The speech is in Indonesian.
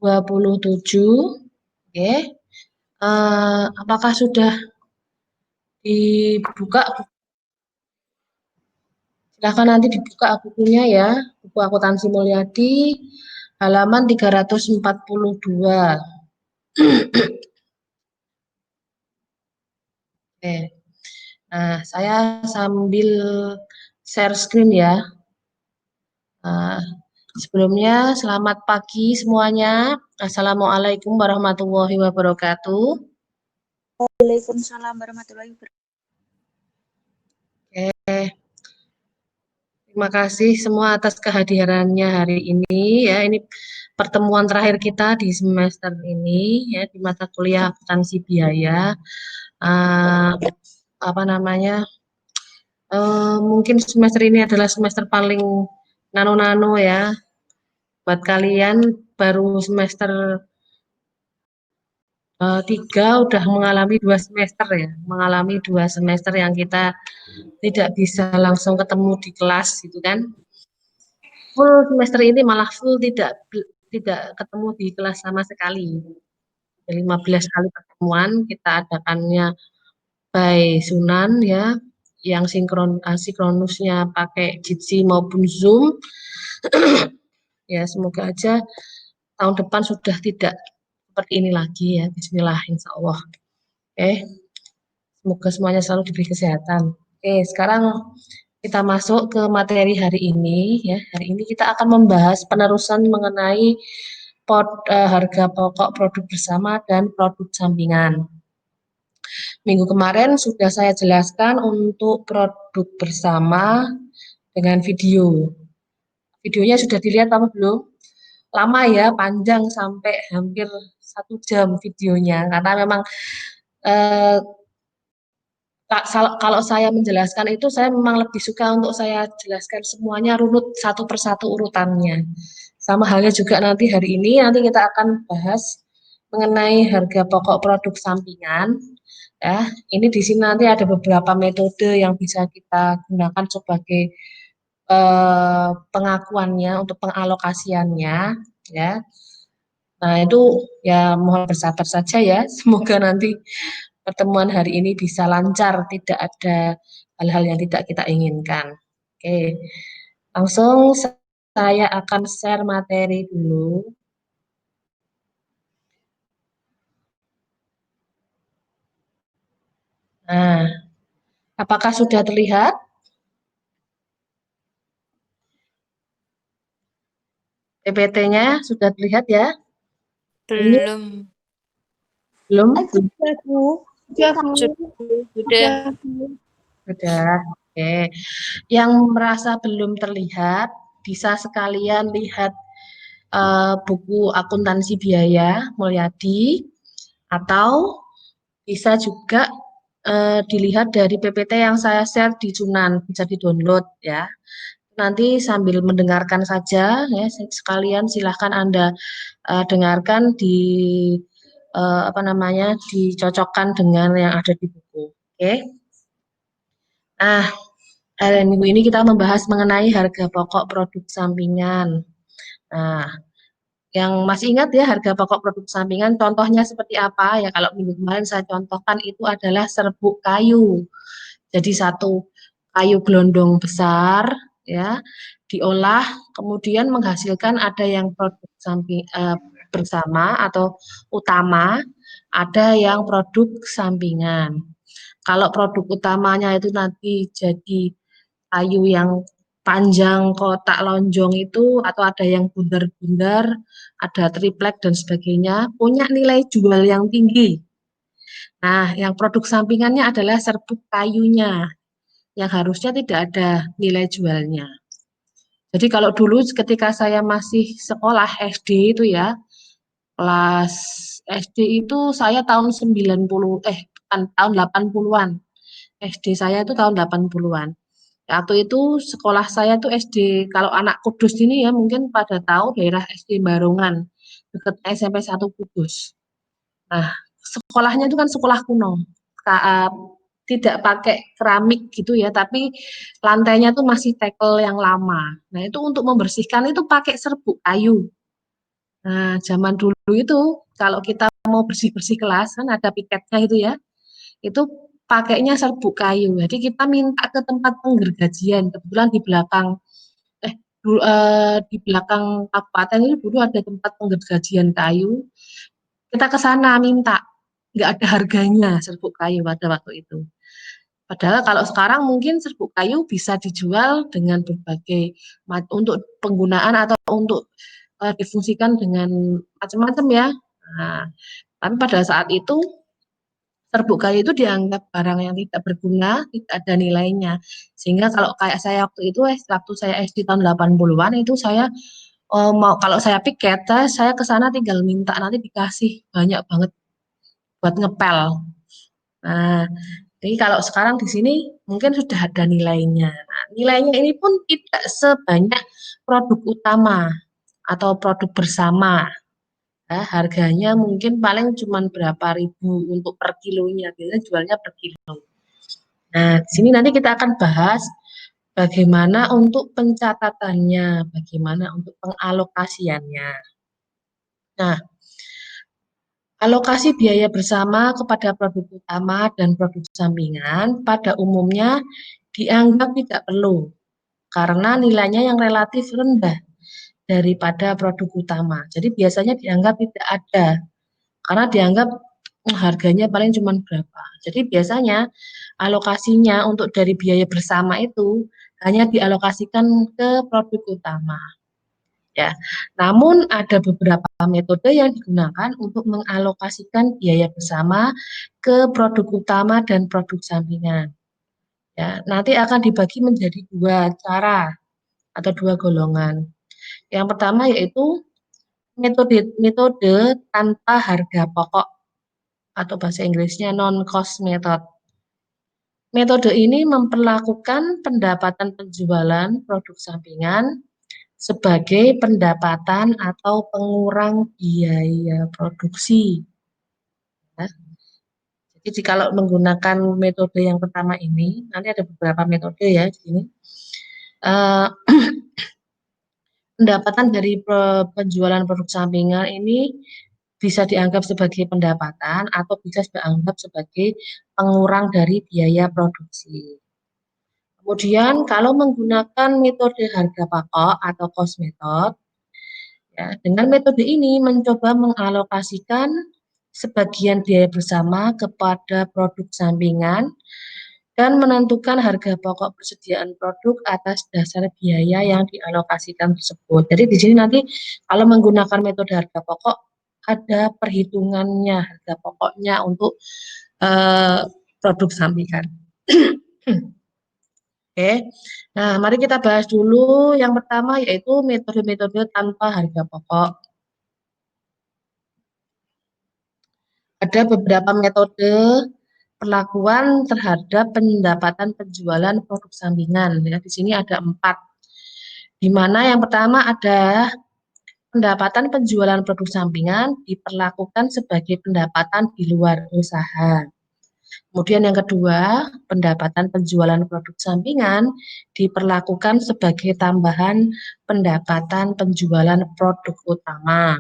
27. Oke. Apakah sudah dibuka? Silahkan nanti dibuka bukunya ya. Buku akuntansi Mulyadi halaman 342. Oke. Nah, saya sambil share screen ya. Sebelumnya, selamat pagi semuanya. Assalamualaikum warahmatullahi wabarakatuh. Waalaikumsalam warahmatullahi wabarakatuh. Oke. Terima kasih semua atas kehadirannya hari ini ya. Ini pertemuan terakhir kita di semester ini ya di mata kuliah akuntansi biaya. Apa namanya? Mungkin semester ini adalah semester paling nano-nano ya. Buat kalian baru semester 3 udah mengalami 2 semester ya, mengalami 2 semester yang kita tidak bisa langsung ketemu di kelas gitu kan. Full semester ini malah full tidak ketemu di kelas sama sekali. 15 kali pertemuan kita adakannya by Sunan ya, yang sinkronusnya pakai Jitsi maupun Zoom. Ya, semoga aja tahun depan sudah tidak seperti ini lagi ya. Bismillah, insya Allah. Oke, semoga semuanya selalu diberi kesehatan. Oke, sekarang kita masuk ke materi hari ini ya. Hari ini kita akan membahas penerusan mengenai harga pokok produk bersama dan produk sampingan. Minggu kemarin sudah saya jelaskan untuk produk bersama dengan video. Videonya sudah dilihat apa belum? Lama ya, panjang sampai hampir 1 jam videonya karena memang kalau saya menjelaskan itu saya memang lebih suka untuk saya jelaskan semuanya runut satu persatu urutannya. Sama halnya juga nanti hari ini nanti kita akan bahas mengenai harga pokok produk sampingan. Ya, ini di sini nanti ada beberapa metode yang bisa kita gunakan sebagai pengakuannya untuk pengalokasiannya ya. Nah, itu ya mohon bersabar saja ya. Semoga nanti pertemuan hari ini bisa lancar, tidak ada hal-hal yang tidak kita inginkan. Oke, langsung saya akan share materi dulu. Nah, apakah sudah terlihat? PPT-nya sudah terlihat ya? Belum. Belum? Sudah, Bu. Sudah. Sudah. Oke. Yang merasa belum terlihat, bisa sekalian lihat buku akuntansi biaya Mulyadi, atau bisa juga dilihat dari PPT yang saya share di Sunan, bisa di-download ya. Nanti sambil mendengarkan saja ya, sekalian silahkan Anda dengarkan dicocokkan dengan yang ada di buku. Oke. Nah, minggu ini kita membahas mengenai harga pokok produk sampingan. Nah, yang masih ingat ya harga pokok produk sampingan contohnya seperti apa ya, kalau minggu kemarin saya contohkan itu adalah serbuk kayu. Jadi satu kayu gelondong besar ya diolah kemudian menghasilkan ada yang produk bersama atau utama, ada yang produk sampingan. Kalau produk utamanya itu nanti jadi kayu yang panjang kotak lonjong itu, atau ada yang bundar-bundar, ada triplek dan sebagainya, punya nilai jual yang tinggi. Nah, yang produk sampingannya adalah serbuk kayunya, yang harusnya tidak ada nilai jualnya. Jadi kalau dulu ketika saya masih sekolah SD itu ya, kelas SD itu saya tahun 90, bukan, tahun 80-an. SD saya itu tahun 80-an. Waktu itu sekolah saya tuh SD, kalau anak Kudus ini ya mungkin pada tahu daerah SD Barongan, dekat SMP 1 Kudus. Nah, sekolahnya itu kan sekolah kuno, tidak pakai keramik gitu ya, tapi lantainya tuh masih tekel yang lama. Nah, itu untuk membersihkan itu pakai serbuk kayu. Nah, zaman dulu itu kalau kita mau bersih-bersih kelas kan ada piketnya itu ya, itu pakainya serbuk kayu. Jadi kita minta ke tempat penggergajian. Kebetulan eh di belakang kabupaten itu dulu ada tempat penggergajian kayu. Kita ke sana minta, nggak ada harganya serbuk kayu pada waktu itu. Padahal kalau sekarang mungkin serbuk kayu bisa dijual dengan berbagai untuk penggunaan atau untuk difungsikan dengan macam-macam ya. Nah, tapi pada saat itu serbuk kayu itu dianggap barang yang tidak berguna, tidak ada nilainya. Sehingga kalau kayak saya waktu saya SD tahun 80-an itu saya mau kalau saya piket, saya ke sana tinggal minta nanti dikasih banyak banget buat ngepel. Nah, jadi kalau sekarang di sini mungkin sudah ada nilainya. Nah, nilainya ini pun tidak sebanyak produk utama atau produk bersama. Ya, harganya mungkin paling cuma berapa ribu untuk per kilonya. Biasanya jualnya per kilo. Nah, di sini nanti kita akan bahas bagaimana untuk pencatatannya, bagaimana untuk pengalokasiannya. Nah, alokasi biaya bersama kepada produk utama dan produk sampingan pada umumnya dianggap tidak perlu karena nilainya yang relatif rendah daripada produk utama. Jadi biasanya dianggap tidak ada karena dianggap harganya paling cuma berapa. Jadi biasanya alokasinya untuk dari biaya bersama itu hanya dialokasikan ke produk utama. Ya, namun ada beberapa metode yang digunakan untuk mengalokasikan biaya bersama ke produk utama dan produk sampingan. Ya, nanti akan dibagi menjadi dua cara atau dua golongan. Yang pertama yaitu metode metode tanpa harga pokok atau bahasa Inggrisnya non-cost method. Metode ini memperlakukan pendapatan penjualan produk sampingan sebagai pendapatan atau pengurang biaya produksi. Ya. Jadi kalau menggunakan metode yang pertama ini, nanti ada beberapa metode ya di sini. Eh, pendapatan dari penjualan produk sampingan ini bisa dianggap sebagai pendapatan atau bisa dianggap sebagai pengurang dari biaya produksi. Kemudian kalau menggunakan metode harga pokok atau cost method, ya, dengan metode ini mencoba mengalokasikan sebagian biaya bersama kepada produk sampingan dan menentukan harga pokok persediaan produk atas dasar biaya yang dialokasikan tersebut. Jadi di sini nanti kalau menggunakan metode harga pokok ada perhitungannya harga pokoknya untuk eh, produk sampingan. Oke, nah mari kita bahas dulu yang pertama yaitu metode-metode tanpa harga pokok. Ada beberapa metode perlakuan terhadap pendapatan penjualan produk sampingan. Ya, di sini ada 4. Di mana yang pertama ada pendapatan penjualan produk sampingan diperlakukan sebagai pendapatan di luar usaha. Kemudian yang kedua, pendapatan penjualan produk sampingan diperlakukan sebagai tambahan pendapatan penjualan produk utama.